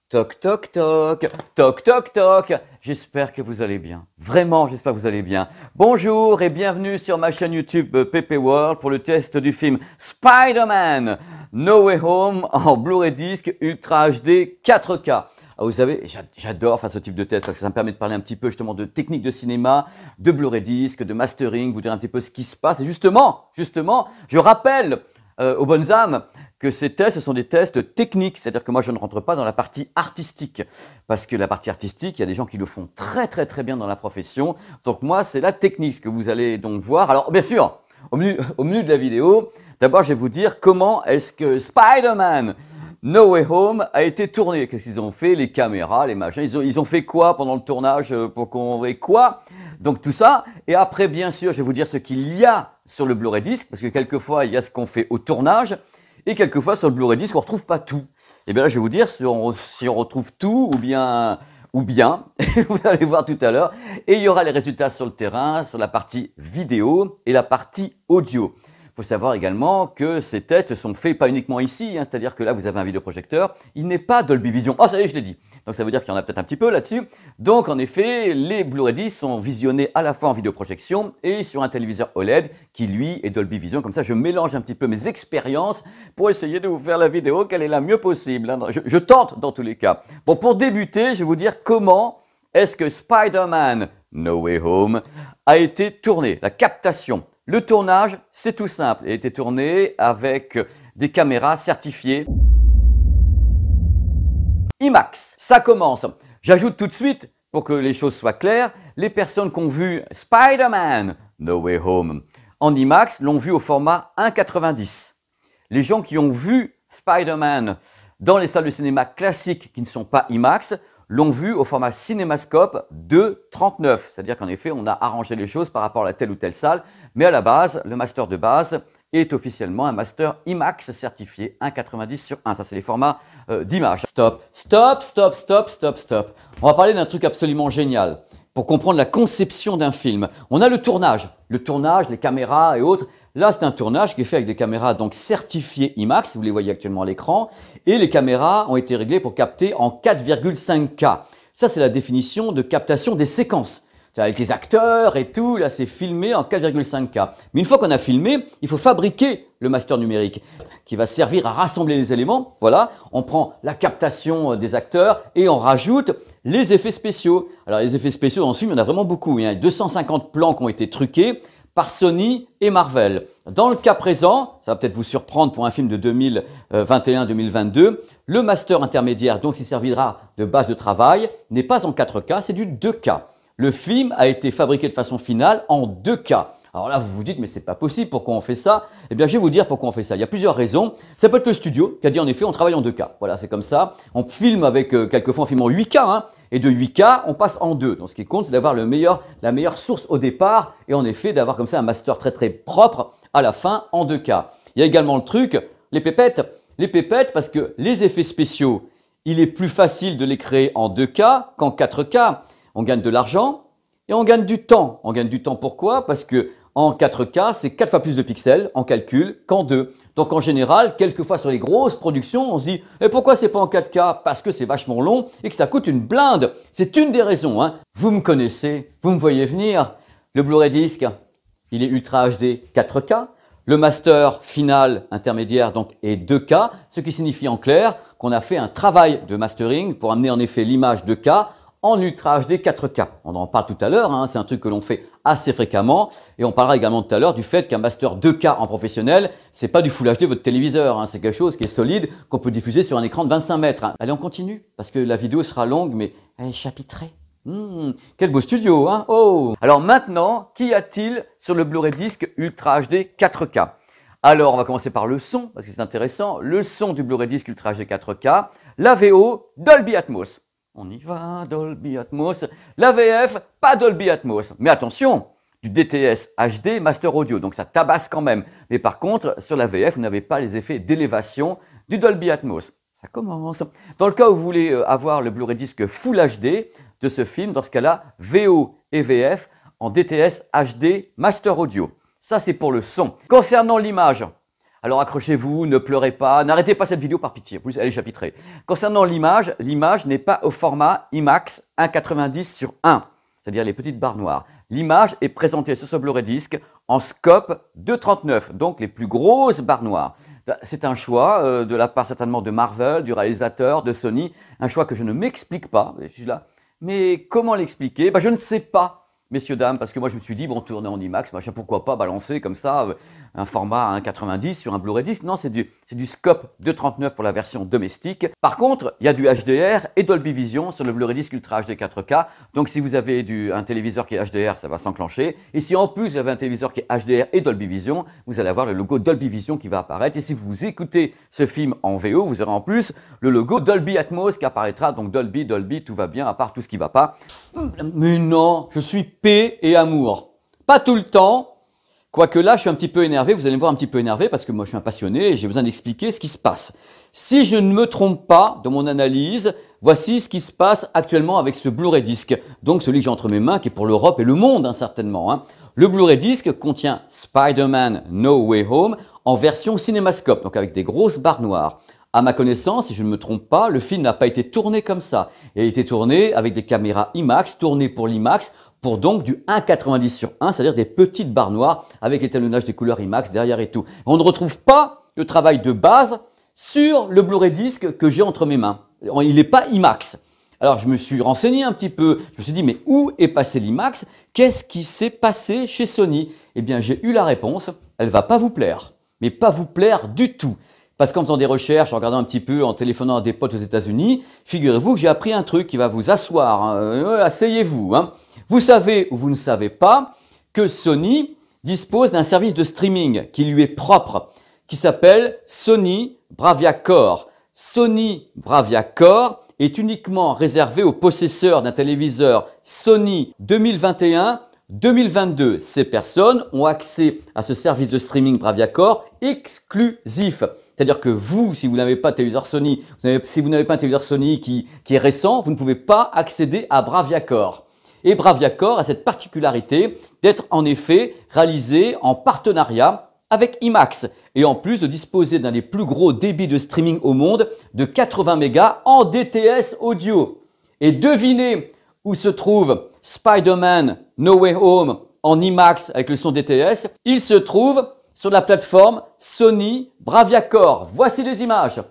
Toc toc toc, toc toc toc, j'espère que vous allez bien, vraiment j'espère que vous allez bien. Bonjour et bienvenue sur ma chaîne YouTube PP World pour le test du film Spider-Man No Way Home en Blu-ray disc Ultra HD 4K. Ah, vous savez, j'adore faire ce type de test parce que ça me permet de parler un petit peu justement de technique de cinéma, de Blu-ray disc, de mastering, vous dire un petit peu ce qui se passe. Et justement, je rappelle aux bonnes âmes que ces tests, ce sont des tests techniques, c'est-à-dire que moi je ne rentre pas dans la partie artistique, parce que la partie artistique, il y a des gens qui le font très bien dans la profession, donc moi c'est la technique, ce que vous allez donc voir. Alors bien sûr, au menu de la vidéo, d'abord je vais vous dire comment est-ce que Spider-Man No Way Home a été tourné, qu'est-ce qu'ils ont fait, les caméras, les machins, ils ont fait quoi pendant le tournage, pour qu'on ait quoi, donc tout ça, et après bien sûr je vais vous dire ce qu'il y a sur le Blu-ray disc, parce que quelquefois il y a ce qu'on fait au tournage, et quelquefois sur le Blu-ray disc, on ne retrouve pas tout. Et bien là, je vais vous dire si on retrouve tout ou bien, vous allez voir tout à l'heure. Et il y aura les résultats sur le terrain, sur la partie vidéo et la partie audio. Il faut savoir également que ces tests sont faits pas uniquement ici, c'est-à-dire que là, vous avez un vidéoprojecteur, il n'est pas Dolby Vision. Oh, ça y est, je l'ai dit. Donc ça veut dire qu'il y en a peut-être un petit peu là-dessus. Donc en effet, les Blu-ray discs sont visionnés à la fois en vidéoprojection et sur un téléviseur OLED qui lui est Dolby Vision. Comme ça, je mélange un petit peu mes expériences pour essayer de vous faire la vidéo qu'elle est la mieux possible. Je tente dans tous les cas. Bon, pour débuter, je vais vous dire comment est-ce que Spider-Man No Way Home a été tourné, la captation. Le tournage, c'est tout simple. Il a été tourné avec des caméras certifiées IMAX. Ça commence. J'ajoute tout de suite, pour que les choses soient claires, les personnes qui ont vu Spider-Man No Way Home en IMAX l'ont vu au format 1,90. Les gens qui ont vu Spider-Man dans les salles de cinéma classiques qui ne sont pas IMAX l'ont vu au format Cinémascope 2,39. C'est-à-dire qu'en effet, on a arrangé les choses par rapport à telle ou telle salle. Mais à la base, le master de base est officiellement un master IMAX certifié 1,90 sur 1. Ça, c'est les formats d'image. Stop. On va parler d'un truc absolument génial pour comprendre la conception d'un film. On a le tournage, les caméras et autres. Là, c'est un tournage qui est fait avec des caméras donc certifiées IMAX, vous les voyez actuellement à l'écran, et les caméras ont été réglées pour capter en 4,5K. Ça, c'est la définition de captation des séquences. Avec les acteurs et tout, là, c'est filmé en 4,5K. Mais une fois qu'on a filmé, il faut fabriquer le master numérique qui va servir à rassembler les éléments. Voilà, on prend la captation des acteurs et on rajoute les effets spéciaux. Alors, les effets spéciaux dans ce film, il y en a vraiment beaucoup. Il y a 250 plans qui ont été truqués par Sony et Marvel. Dans le cas présent, ça va peut-être vous surprendre pour un film de 2021-2022, le master intermédiaire, donc qui servira de base de travail, n'est pas en 4K, c'est du 2K. Le film a été fabriqué de façon finale en 2K. Alors là, vous vous dites, mais c'est pas possible, pourquoi on fait ça? Eh bien, je vais vous dire pourquoi on fait ça. Il y a plusieurs raisons. Ça peut être le studio qui a dit, en effet, on travaille en 2K. Voilà, c'est comme ça. On filme avec, quelquefois, on filme en 8K, et de 8K, on passe en 2. Donc, ce qui compte, c'est d'avoir la meilleure source au départ, et en effet, d'avoir comme ça un master très propre à la fin en 2K. Il y a également le truc, les pépettes. Les pépettes, parce que les effets spéciaux, il est plus facile de les créer en 2K qu'en 4K. On gagne de l'argent et on gagne du temps. On gagne du temps pourquoi? Parce que en 4K, c'est 4 fois plus de pixels en calcul qu'en 2. Donc en général, quelquefois sur les grosses productions, on se dit « Et pourquoi c'est pas en 4K ?» Parce que c'est vachement long et que ça coûte une blinde. C'est une des raisons. Vous me connaissez, vous me voyez venir. Le Blu-ray disc, il est Ultra HD 4K. Le master final intermédiaire donc est 2K, ce qui signifie en clair qu'on a fait un travail de mastering pour amener en effet l'image 2K en Ultra HD 4K. On en parle tout à l'heure, c'est un truc que l'on fait assez fréquemment. Et on parlera également tout à l'heure du fait qu'un master 2K en professionnel, c'est pas du Full HD votre téléviseur. C'est quelque chose qui est solide, qu'on peut diffuser sur un écran de 25 mètres. Allez, on continue, parce que la vidéo sera longue, mais elle est chapitrée. Quel beau studio, Oh. Alors maintenant, qu'y a-t-il sur le Blu-ray disc Ultra HD 4K? Alors, on va commencer par le son, parce que c'est intéressant. Le son du Blu-ray disc Ultra HD 4K, la VO, Dolby Atmos. On y va, Dolby Atmos. La VF, pas Dolby Atmos. Mais attention, du DTS HD Master Audio, donc ça tabasse quand même. Mais par contre, sur la VF, vous n'avez pas les effets d'élévation du Dolby Atmos. Ça commence. Dans le cas où vous voulez avoir le Blu-ray disc Full HD de ce film, dans ce cas-là, VO et VF en DTS HD Master Audio. Ça, c'est pour le son. Concernant l'image, Alors accrochez-vous, ne pleurez pas, n'arrêtez pas cette vidéo par pitié, en plus elle est chapitrée. Concernant l'image, l'image n'est pas au format IMAX 1,90/1, c'est-à-dire les petites barres noires. L'image est présentée sur ce Blu-ray disc en scope 2,39, donc les plus grosses barres noires. C'est un choix de la part certainement de Marvel, du réalisateur, de Sony, un choix que je ne m'explique pas, je suis là. Mais comment l'expliquer? Je ne sais pas. Messieurs, dames, parce que moi je me suis dit, bon, tourner en IMAX, pourquoi pas balancer comme ça un format 1,90 sur un Blu-ray disc. Non, c'est du scope 2,39 pour la version domestique. Par contre, il y a du HDR et Dolby Vision sur le Blu-ray disc Ultra HD 4K. Donc si vous avez un téléviseur qui est HDR, ça va s'enclencher. Et si en plus vous avez un téléviseur qui est HDR et Dolby Vision, vous allez avoir le logo Dolby Vision qui va apparaître. Et si vous écoutez ce film en VO, vous aurez en plus le logo Dolby Atmos qui apparaîtra. Donc Dolby, tout va bien, à part tout ce qui ne va pas. Mais non, je suis paix et amour. Pas tout le temps. Quoique là, je suis un petit peu énervé, vous allez me voir un petit peu énervé parce que moi je suis un passionné et j'ai besoin d'expliquer ce qui se passe. Si je ne me trompe pas dans mon analyse, voici ce qui se passe actuellement avec ce Blu-ray disc. Donc celui que j'ai entre mes mains, qui est pour l'Europe et le monde certainement. Le Blu-ray disc contient Spider-Man No Way Home en version cinémascope, donc avec des grosses barres noires. À ma connaissance, si je ne me trompe pas, le film n'a pas été tourné comme ça. Il a été tourné avec des caméras IMAX, tourné pour l'IMAX, pour donc du 1,90/1, c'est-à-dire des petites barres noires avec l'étalonnage des couleurs IMAX derrière et tout. On ne retrouve pas le travail de base sur le Blu-ray disc que j'ai entre mes mains. Il n'est pas IMAX. Alors je me suis renseigné un petit peu, je me suis dit mais où est passé l'IMAX? Qu'est-ce qui s'est passé chez Sony? Eh bien j'ai eu la réponse, elle ne va pas vous plaire, mais pas vous plaire du tout. Parce qu'en faisant des recherches, en regardant un petit peu, en téléphonant à des potes aux États-Unis, figurez-vous que j'ai appris un truc qui va vous asseoir. Asseyez-vous. Vous savez ou vous ne savez pas que Sony dispose d'un service de streaming qui lui est propre, qui s'appelle Sony Bravia Core. Sony Bravia Core est uniquement réservé aux possesseurs d'un téléviseur Sony 2021-2022. Ces personnes ont accès à ce service de streaming Bravia Core exclusif. C'est-à-dire que vous, si vous n'avez pas de téléviseur Sony, si vous n'avez pas un téléviseur Sony qui est récent, vous ne pouvez pas accéder à Bravia Core. Et Bravia Core a cette particularité d'être en effet réalisé en partenariat avec IMAX et en plus de disposer d'un des plus gros débits de streaming au monde de 80 mégas en DTS audio. Et devinez où se trouve Spider-Man No Way Home en IMAX avec le son DTS. Il se trouve sur la plateforme Sony Bravia Core. Voici les images.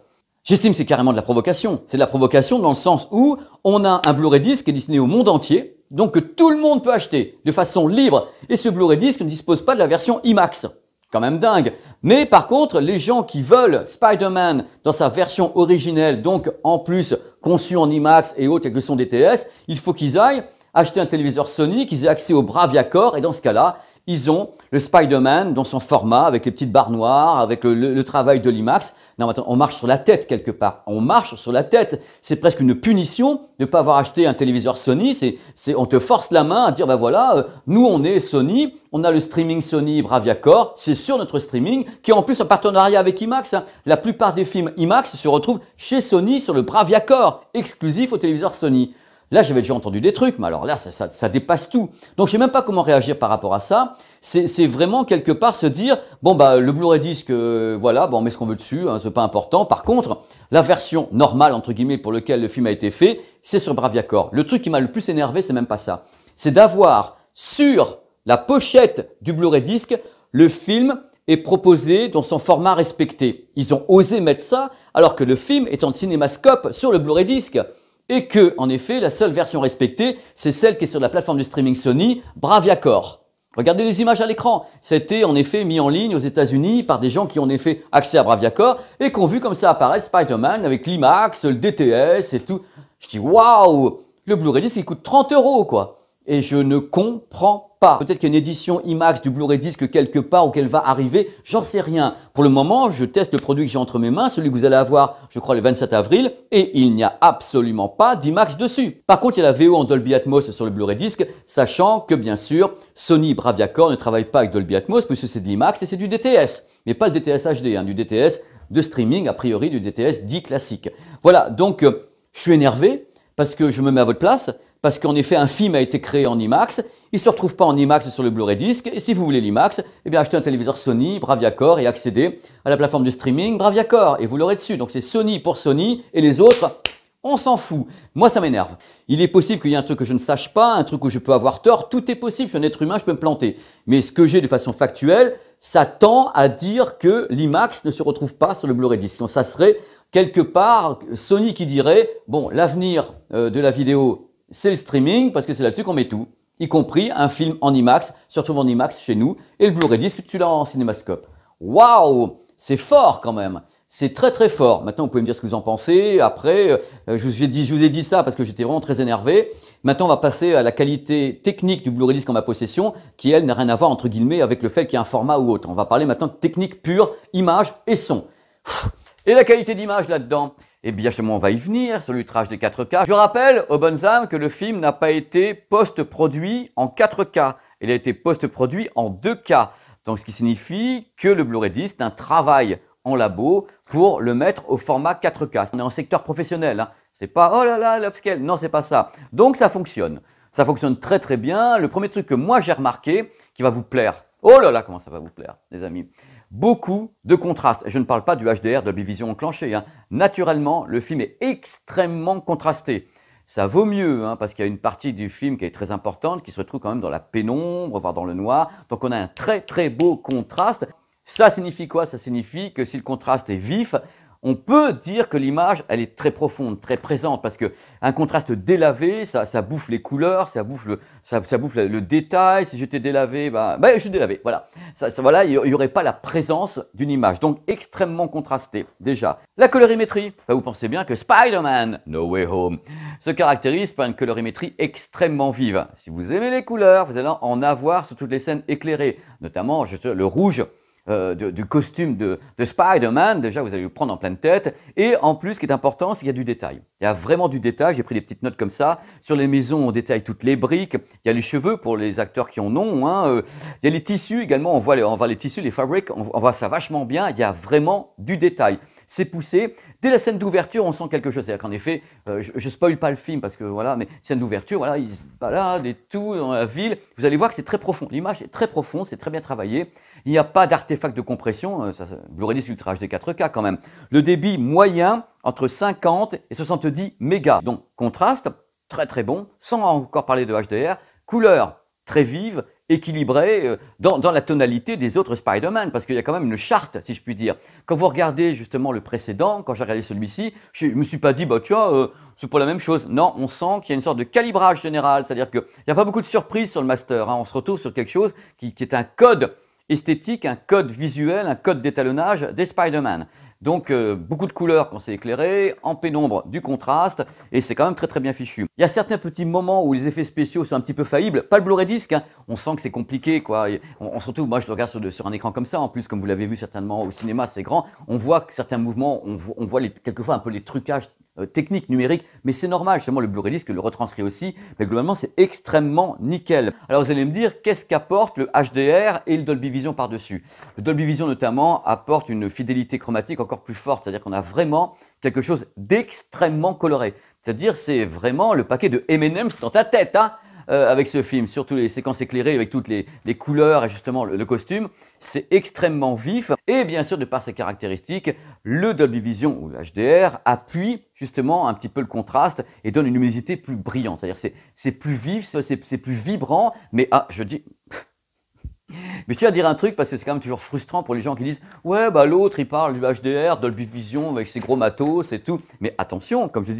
J'estime que c'est carrément de la provocation. C'est de la provocation dans le sens où on a un Blu-ray disc qui est destiné au monde entier, donc que tout le monde peut acheter de façon libre. Et ce Blu-ray disc ne dispose pas de la version IMAX. Quand même dingue. Mais par contre, les gens qui veulent Spider-Man dans sa version originelle, donc en plus conçu en IMAX et autres avec le son DTS, il faut qu'ils aillent acheter un téléviseur Sony, qu'ils aient accès au Bravia Core et dans ce cas-là, ils ont le Spider-Man dans son format avec les petites barres noires, avec le travail de l'IMAX. Non, attends, on marche sur la tête quelque part. On marche sur la tête. C'est presque une punition de ne pas avoir acheté un téléviseur Sony. On te force la main à dire, voilà, nous on est Sony, on a le streaming Sony Bravia Core, c'est sur notre streaming, qui est en plus en partenariat avec IMAX. La plupart des films IMAX se retrouvent chez Sony sur le Bravia Core, exclusif au téléviseur Sony. Là, j'avais déjà entendu des trucs, mais alors là, ça dépasse tout. Donc, je sais même pas comment réagir par rapport à ça. C'est vraiment quelque part se dire, bon, le Blu-ray disc, voilà, on met ce qu'on veut dessus, c'est pas important. Par contre, la version normale, entre guillemets, pour laquelle le film a été fait, c'est sur Bravia Core. Le truc qui m'a le plus énervé, c'est même pas ça. C'est d'avoir sur la pochette du Blu-ray disc, le film est proposé dans son format respecté. Ils ont osé mettre ça, alors que le film est en cinémascope sur le Blu-ray disc. Et que, en effet, la seule version respectée, c'est celle qui est sur la plateforme de streaming Sony, Bravia Core. Regardez les images à l'écran. C'était en effet mis en ligne aux États-Unis par des gens qui ont en effet accès à Bravia Core et qui ont vu comme ça apparaître Spider-Man avec l'IMAX, le DTS et tout. Je dis waouh, le Blu-ray disc il coûte 30 € quoi. Et je ne comprends pas. Peut-être qu'il y a une édition IMAX du Blu-ray disc quelque part ou qu'elle va arriver, j'en sais rien. Pour le moment, je teste le produit que j'ai entre mes mains, celui que vous allez avoir, je crois, le 27 avril, et il n'y a absolument pas d'IMAX dessus. Par contre, il y a la VO en Dolby Atmos sur le Blu-ray disc, sachant que, bien sûr, Sony Bravia Core ne travaille pas avec Dolby Atmos, puisque c'est de l'IMAX et c'est du DTS. Mais pas le DTS HD, du DTS de streaming, a priori du DTS dit classique. Voilà, donc je suis énervé parce que je me mets à votre place, parce qu'en effet, un film a été créé en IMAX, Il ne se retrouve pas en IMAX sur le Blu-ray disc. Et si vous voulez l'IMAX, eh bien achetez un téléviseur Sony, Bravia-Core et accédez à la plateforme de streaming Bravia-Core et vous l'aurez dessus. Donc c'est Sony pour Sony et les autres, on s'en fout. Moi, ça m'énerve. Il est possible qu'il y ait un truc que je ne sache pas, un truc où je peux avoir tort. Tout est possible. Je suis un être humain, je peux me planter. Mais ce que j'ai de façon factuelle, ça tend à dire que l'IMAX ne se retrouve pas sur le Blu-ray disc. Donc ça serait quelque part Sony qui dirait, bon, l'avenir de la vidéo, c'est le streaming parce que c'est là-dessus qu'on met tout, y compris un film en IMAX, se retrouve en IMAX chez nous, et le Blu-ray disc, tu l'as en cinémascope. Waouh, c'est fort quand même. C'est très très fort. Maintenant, vous pouvez me dire ce que vous en pensez. Après, je vous ai dit ça parce que j'étais vraiment très énervé. Maintenant, on va passer à la qualité technique du Blu-ray disc en ma possession, qui elle n'a rien à voir entre guillemets avec le fait qu'il y a un format ou autre. On va parler maintenant de technique pure, image et son. Et la qualité d'image là-dedans, eh bien, justement, on va y venir sur l'ultrage des 4K. Je rappelle aux bonnes âmes que le film n'a pas été post-produit en 4K. Il a été post-produit en 2K. Donc, ce qui signifie que le Blu-ray disc est un travail en labo pour le mettre au format 4K. On est en secteur professionnel, hein. C'est pas oh là là l'upscale, non c'est pas ça. Donc ça fonctionne très très bien. Le premier truc que moi j'ai remarqué qui va vous plaire, oh là là comment ça va vous plaire les amis, beaucoup de contraste. Je ne parle pas du HDR, Dolby Vision enclenché, hein. Naturellement le film est extrêmement contrasté. Ça vaut mieux hein, parce qu'il y a une partie du film qui est très importante qui se retrouve quand même dans la pénombre, voire dans le noir. Donc on a un très très beau contraste. Ça signifie quoi? Ça signifie que si le contraste est vif, on peut dire que l'image, elle est très profonde, très présente, parce qu'un contraste délavé, ça bouffe les couleurs, ça bouffe le détail. Si j'étais délavé, je suis délavé, voilà. Voilà, il n'y aurait pas la présence d'une image, donc extrêmement contrastée, déjà. La colorimétrie, vous pensez bien que Spider-Man No Way Home se caractérise par une colorimétrie extrêmement vive. Si vous aimez les couleurs, vous allez en avoir sur toutes les scènes éclairées, notamment le rouge, du costume de Spider-Man, déjà vous allez le prendre en pleine tête. Et en plus, ce qui est important, c'est qu'il y a du détail. Il y a vraiment du détail. J'ai pris des petites notes comme ça. Sur les maisons, on détaille toutes les briques. Il y a les cheveux pour les acteurs qui en ont. Hein. Il y a les tissus également. On voit les tissus, les fabrics. On voit ça vachement bien. Il y a vraiment du détail. C'est poussé. Dès la scène d'ouverture, on sent quelque chose. C'est-à-dire qu'en effet, je spoil pas le film parce que voilà, mais scène d'ouverture, voilà, il se balade et tout dans la ville. Vous allez voir que c'est très profond. L'image est très profonde, c'est très bien travaillé. Il n'y a pas d'artefact de compression. Blu-ray disc ultrage des 4K quand même. Le débit moyen entre 50 et 70 mégas. Donc contraste très très bon, sans encore parler de HDR. Couleur très vive, équilibrée dans la tonalité des autres Spider-Man, parce qu'il y a quand même une charte, si je puis dire. Quand vous regardez justement le précédent, quand j'ai regardé celui-ci, je ne me suis pas dit, bah tiens, c'est pas la même chose. Non, on sent qu'il y a une sorte de calibrage général, c'est-à-dire qu'il n'y a pas beaucoup de surprises sur le master. Hein. On se retrouve sur quelque chose qui est un code esthétique, un code visuel, un code d'étalonnage des Spider-Man. Donc beaucoup de couleurs quand c'est éclairé, en pénombre du contraste, et c'est quand même très très bien fichu. Il y a certains petits moments où les effets spéciaux sont un petit peu faillibles, pas le Blu-ray disc, hein. On sent que c'est compliqué quoi. On se retrouve, moi je le regarde sur un écran comme ça, en plus comme vous l'avez vu certainement au cinéma, c'est grand, on voit que certains mouvements, on voit quelquefois un peu les trucages technique numérique, mais c'est normal, justement le Blu-ray disc le retranscrit aussi, mais globalement c'est extrêmement nickel. Alors vous allez me dire, qu'est-ce qu'apporte le HDR et le Dolby Vision par-dessus? Le Dolby Vision notamment apporte une fidélité chromatique encore plus forte, c'est-à-dire qu'on a vraiment quelque chose d'extrêmement coloré. C'est-à-dire c'est vraiment le paquet de M&M's dans ta tête, hein, avec ce film, surtout les séquences éclairées avec toutes les couleurs et justement le costume. C'est extrêmement vif et bien sûr de par ses caractéristiques, le Dolby Vision ou le HDR appuie justement un petit peu le contraste et donne une luminosité plus brillante. C'est-à-dire c'est plus vif, c'est plus vibrant, mais je dis... Mais je tiens à dire un truc parce que c'est quand même toujours frustrant pour les gens qui disent « Ouais, bah l'autre il parle du HDR, Dolby Vision avec ses gros matos et tout. » Mais attention, comme je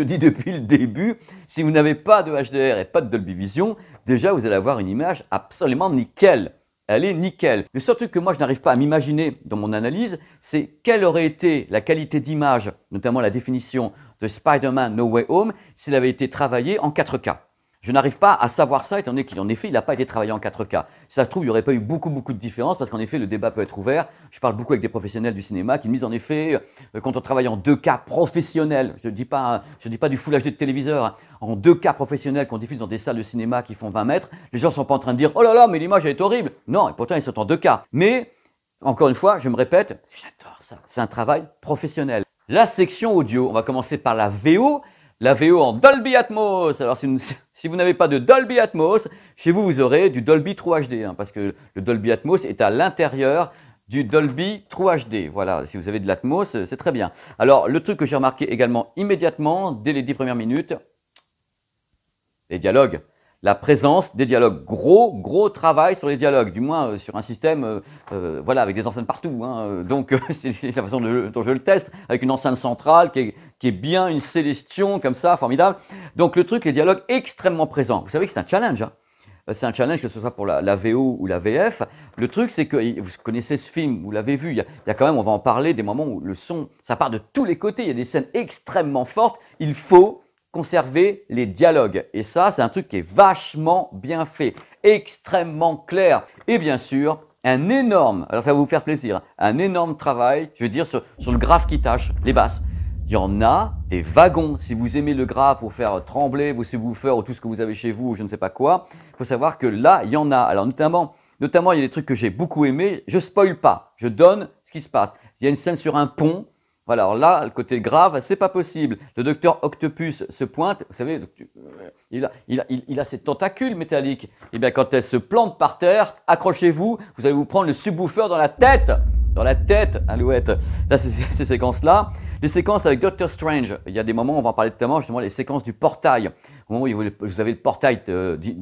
dis depuis le début, si vous n'avez pas de HDR et pas de Dolby Vision, déjà vous allez avoir une image absolument nickel. Elle est nickel. Le seul truc que moi je n'arrive pas à m'imaginer dans mon analyse, c'est quelle aurait été la qualité d'image, notamment la définition de Spider-Man No Way Home, s'il avait été travaillé en 4K. Je n'arrive pas à savoir ça, étant donné qu'en effet, il n'a pas été travaillé en 4K. Si ça se trouve, il n'y aurait pas eu beaucoup de différences, parce qu'en effet, le débat peut être ouvert. Je parle beaucoup avec des professionnels du cinéma qui me disent en effet, quand on travaille en 2K professionnel, je ne dis pas du Full HD de téléviseur, hein, en 2K professionnel qu'on diffuse dans des salles de cinéma qui font 20 mètres, les gens ne sont pas en train de dire « Oh là là, mais l'image elle est horrible !» Non, et pourtant ils sont en 2K. Mais, encore une fois, je me répète, j'adore ça, c'est un travail professionnel. La section audio, on va commencer par la VO. la VO en Dolby Atmos. Alors, si vous n'avez pas de Dolby Atmos, chez vous, vous aurez du Dolby True HD, hein, parce que le Dolby Atmos est à l'intérieur du Dolby True HD. Voilà, si vous avez de l'Atmos, c'est très bien. Alors, le truc que j'ai remarqué également immédiatement, dès les 10 premières minutes, les dialogues. La présence des dialogues. Gros travail sur les dialogues, du moins sur un système voilà, avec des enceintes partout. Hein. Donc, c'est la façon dont je le teste, avec une enceinte centrale qui est bien une Célestion, comme ça, formidable. Donc, le truc, les dialogues extrêmement présents. Vous savez que c'est un challenge. Hein. C'est un challenge que ce soit pour la VO ou la VF. Le truc, c'est que vous connaissez ce film, vous l'avez vu, il y a quand même, on va en parler, des moments où le son, ça part de tous les côtés. Il y a des scènes extrêmement fortes. Il faut conserver les dialogues. Et ça, c'est un truc qui est vachement bien fait, extrêmement clair. Et bien sûr, un énorme, alors ça va vous faire plaisir, un énorme travail, je veux dire, sur le grave qui tâche, les basses. Il y en a des wagons. Si vous aimez le grave pour faire trembler vos subwoofers ou tout ce que vous avez chez vous, ou je ne sais pas quoi, il faut savoir que là, il y en a. Alors notamment, il y a des trucs que j'ai beaucoup aimés. Je spoil pas, je donne ce qui se passe. Il y a une scène sur un pont. Voilà, alors là, le côté grave, c'est pas possible. Le docteur Octopus se pointe, vous savez, il a ses tentacules métalliques. Et bien, quand elle se plante par terre, accrochez-vous, vous allez vous prendre le subwoofer dans la tête, Alouette. Là, c'est ces séquences-là. Les séquences avec Doctor Strange, il y a des moments, on va en parler tout à l'heure, justement, les séquences du portail. Au moment où vous avez le portail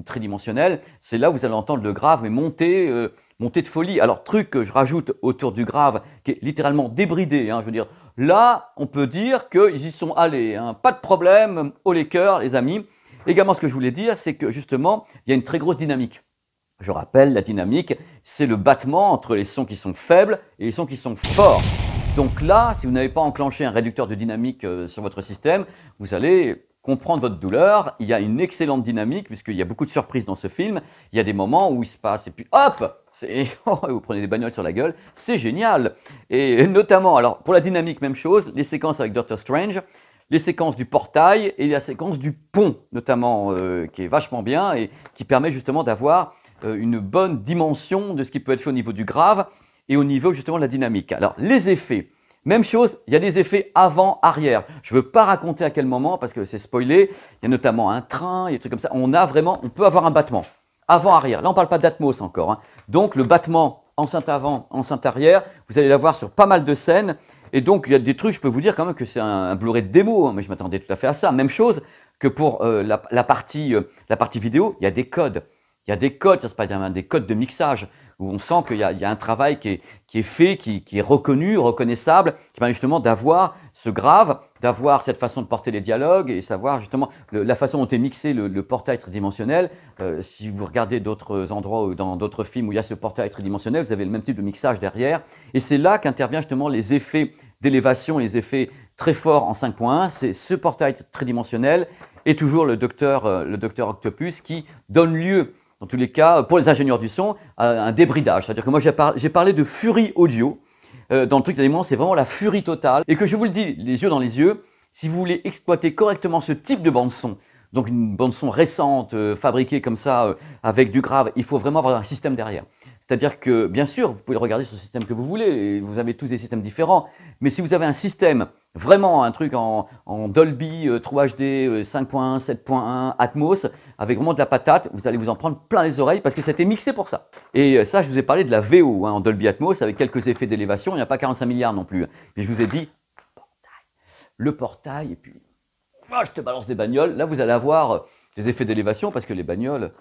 tridimensionnel, c'est là où vous allez entendre le grave, mais monter de folie. Alors, truc que je rajoute autour du grave, qui est littéralement débridé, hein, je veux dire, là, on peut dire qu'ils y sont allés, hein, pas de problème, haut les cœurs, les amis. Également, ce que je voulais dire, c'est que justement, il y a une très grosse dynamique. Je rappelle, la dynamique, c'est le battement entre les sons qui sont faibles et les sons qui sont forts. Donc là, si vous n'avez pas enclenché un réducteur de dynamique sur votre système, vous allez comprendre votre douleur. Il y a une excellente dynamique puisqu'il y a beaucoup de surprises dans ce film. Il y a des moments où il se passe et puis hop, vous prenez des bagnoles sur la gueule. C'est génial. Et notamment, alors pour la dynamique, même chose, les séquences avec Doctor Strange, les séquences du portail et la séquence du pont notamment, qui est vachement bien et qui permet justement d'avoir une bonne dimension de ce qui peut être fait au niveau du grave et au niveau justement de la dynamique. Alors les effets, même chose, il y a des effets avant-arrière. Je ne veux pas raconter à quel moment parce que c'est spoilé. Il y a notamment un train, il y a des trucs comme ça. On peut avoir un battement avant-arrière. Là, on ne parle pas d'Atmos encore. Hein. Donc le battement enceinte avant, enceinte arrière, vous allez l'avoir sur pas mal de scènes. Et donc il y a des trucs, je peux vous dire quand même que c'est un Blu-ray de démo, hein, mais je m'attendais tout à fait à ça. Même chose que pour la partie vidéo, il y a des codes. Il y a des codes, ça se passe des codes de mixage où on sent qu'il y a un travail qui est fait, qui est reconnu, reconnaissable, qui permet justement d'avoir ce grave, d'avoir cette façon de porter les dialogues et savoir justement la façon dont est mixé le portail tridimensionnel. Si vous regardez d'autres endroits ou dans d'autres films où il y a ce portail tridimensionnel, vous avez le même type de mixage derrière. Et c'est là qu'interviennent justement les effets d'élévation, les effets très forts en 5.1. C'est ce portail tridimensionnel et toujours le docteur Octopus qui donne lieu, dans tous les cas, pour les ingénieurs du son, un débridage. C'est-à-dire que moi, j'ai parlé de furie audio. Dans le truc, il y a des moments, c'est vraiment la furie totale. Et que je vous le dis, les yeux dans les yeux, si vous voulez exploiter correctement ce type de bande-son, donc une bande-son récente, fabriquée comme ça, avec du grave, il faut vraiment avoir un système derrière. C'est-à-dire que, bien sûr, vous pouvez le regarder sur le système que vous voulez, et vous avez tous des systèmes différents, mais si vous avez un système, vraiment un truc en Dolby, True HD, 5.1, 7.1, Atmos, avec vraiment de la patate, vous allez vous en prendre plein les oreilles parce que c'était mixé pour ça. Et ça, je vous ai parlé de la VO hein, en Dolby Atmos, avec quelques effets d'élévation, il n'y a pas 45 milliards non plus. Mais je vous ai dit, le portail, et puis, je te balance des bagnoles, là vous allez avoir des effets d'élévation parce que les bagnoles...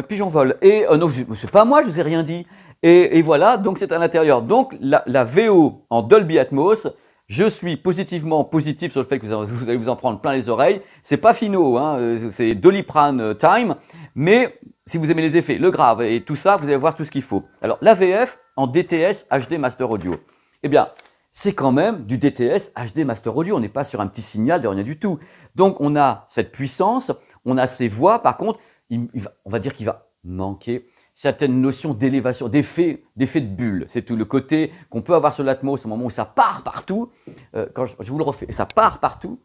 pigeon vol. Et non, c'est pas moi, je vous ai rien dit. Et voilà, donc c'est à l'intérieur. Donc la VO en Dolby Atmos, je suis positif sur le fait que vous allez vous en prendre plein les oreilles. C'est pas finaux, hein, c'est Doliprane time. Mais si vous aimez les effets, le grave et tout ça, vous allez voir tout ce qu'il faut. Alors la VF en DTS HD Master Audio. Eh bien, c'est quand même du DTS HD Master Audio. On n'est pas sur un petit signal de rien du tout. Donc on a cette puissance, on a ces voix. Par contre, on va dire qu'il va manquer certaines notions d'élévation, d'effet de bulle. C'est tout le côté qu'on peut avoir sur l'Atmos au moment où ça part partout. Quand je vous le refais, et ça part partout.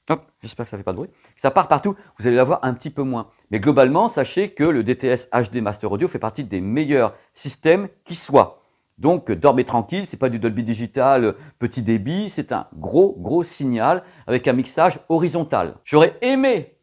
Hop, j'espère que ça ne fait pas de bruit. Ça part partout, vous allez l'avoir un petit peu moins. Mais globalement, sachez que le DTS HD Master Audio fait partie des meilleurs systèmes qui soient. Donc, dormez tranquille, c'est pas du Dolby Digital petit débit, c'est un gros signal avec un mixage horizontal. J'aurais aimé,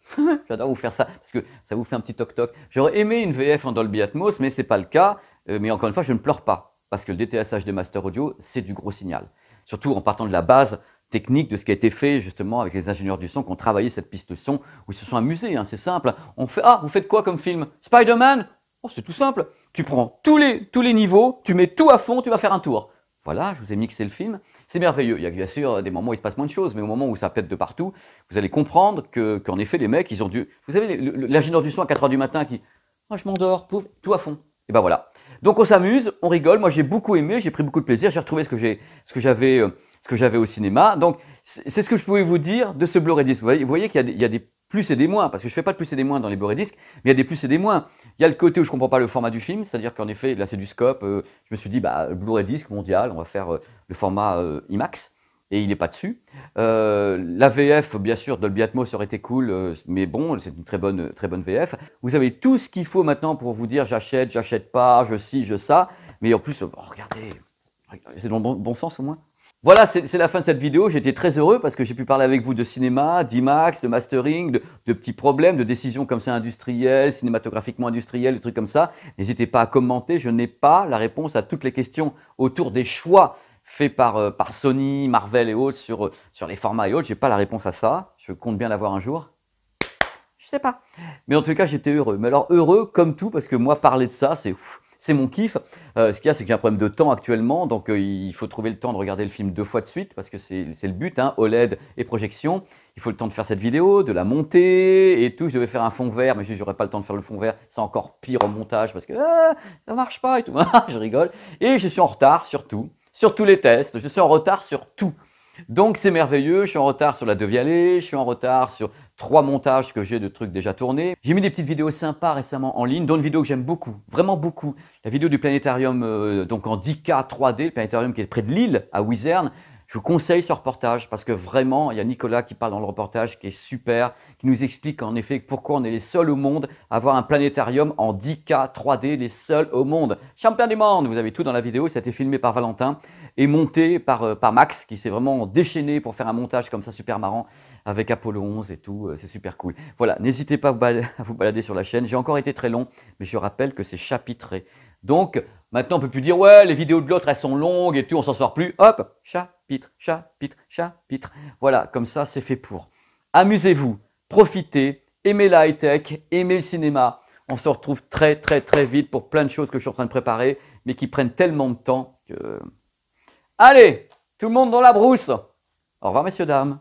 j'adore vous faire ça, parce que ça vous fait un petit toc-toc, j'aurais aimé une VF en Dolby Atmos, mais c'est pas le cas. Mais encore une fois, je ne pleure pas, parce que le DTSH des Master Audio, c'est du gros signal. Surtout en partant de la base technique de ce qui a été fait justement avec les ingénieurs du son qui ont travaillé cette piste son, où ils se sont amusés, hein, c'est simple. On fait, ah, vous faites quoi comme film? Spider-Man? Oh, c'est tout simple. Tu prends tous les niveaux, tu mets tout à fond, tu vas faire un tour. Voilà, je vous ai mixé le film. C'est merveilleux. Il y a bien sûr des moments où il se passe moins de choses, mais au moment où ça pète de partout, vous allez comprendre qu'en effet, les mecs, ils ont dû... Vous savez, l'ingénieur du son à 4 h du matin qui... Oh, je m'endors, pouf, tout à fond. Et ben voilà. Donc on s'amuse, on rigole. Moi, j'ai beaucoup aimé, j'ai pris beaucoup de plaisir. J'ai retrouvé ce que j'avais au cinéma. Donc, c'est ce que je pouvais vous dire de ce Blu-ray disc. Vous voyez qu'il y a des plus et des moins, parce que je fais pas de plus et des moins dans les Blu-ray disques, mais il y a des plus et des moins. Il y a le côté où je comprends pas le format du film, c'est-à-dire qu'en effet, là c'est du scope, je me suis dit, bah, Blu-ray disque mondial, on va faire le format IMAX, et il n'est pas dessus. La VF, bien sûr, Dolby Atmos aurait été cool, mais bon, c'est une très bonne VF. Vous avez tout ce qu'il faut maintenant pour vous dire, j'achète pas, je ci, je ça, mais en plus, regardez, c'est dans le bon sens au moins. Voilà, c'est la fin de cette vidéo. J'étais très heureux parce que j'ai pu parler avec vous de cinéma, d'IMAX, de mastering, de petits problèmes, de décisions comme ça industrielles, cinématographiquement industrielles, des trucs comme ça. N'hésitez pas à commenter. Je n'ai pas la réponse à toutes les questions autour des choix faits par Sony, Marvel et autres sur les formats et autres. Je n'ai pas la réponse à ça. Je compte bien l'avoir un jour. Je sais pas. Mais en tout cas, j'étais heureux. Mais alors heureux comme tout parce que moi, parler de ça, c'est mon kiff. Ce qu'il y a, c'est qu'il y a un problème de temps actuellement, donc il faut trouver le temps de regarder le film 2 fois de suite, parce que c'est le but, hein, OLED et projection. Il faut le temps de faire cette vidéo, de la monter et tout. Je devais faire un fond vert, mais je n'aurais pas le temps de faire le fond vert. C'est encore pire au montage, parce que ça marche pas et tout. Je rigole. Et je suis en retard sur tout, sur tous les tests. Je suis en retard sur tout. Donc c'est merveilleux, je suis en retard sur la Devialet, je suis en retard sur 3 montages que j'ai de trucs déjà tournés. J'ai mis des petites vidéos sympas récemment en ligne, dont une vidéo que j'aime beaucoup, vraiment beaucoup. La vidéo du planétarium donc en 10K 3D, le planétarium qui est près de Lille, à Wizerne. Je vous conseille ce reportage parce que vraiment, il y a Nicolas qui parle dans le reportage qui est super, qui nous explique en effet pourquoi on est les seuls au monde à avoir un planétarium en 10K 3D, les seuls au monde. Champion du monde, vous avez tout dans la vidéo, ça a été filmé par Valentin et monté par Max qui s'est vraiment déchaîné pour faire un montage comme ça super marrant avec Apollo 11 et tout, c'est super cool. Voilà, n'hésitez pas à vous balader sur la chaîne, j'ai encore été très long, mais je rappelle que c'est chapitré. Donc, maintenant on peut plus dire ouais, les vidéos de l'autre elles sont longues et tout, on s'en sort plus. Hop, chapitre, chapitre, chapitre. Voilà, comme ça c'est fait pour. Amusez-vous, profitez, aimez la high-tech, aimez le cinéma. On se retrouve très vite pour plein de choses que je suis en train de préparer, mais qui prennent tellement de temps que... Allez, tout le monde dans la brousse. Au revoir messieurs, dames.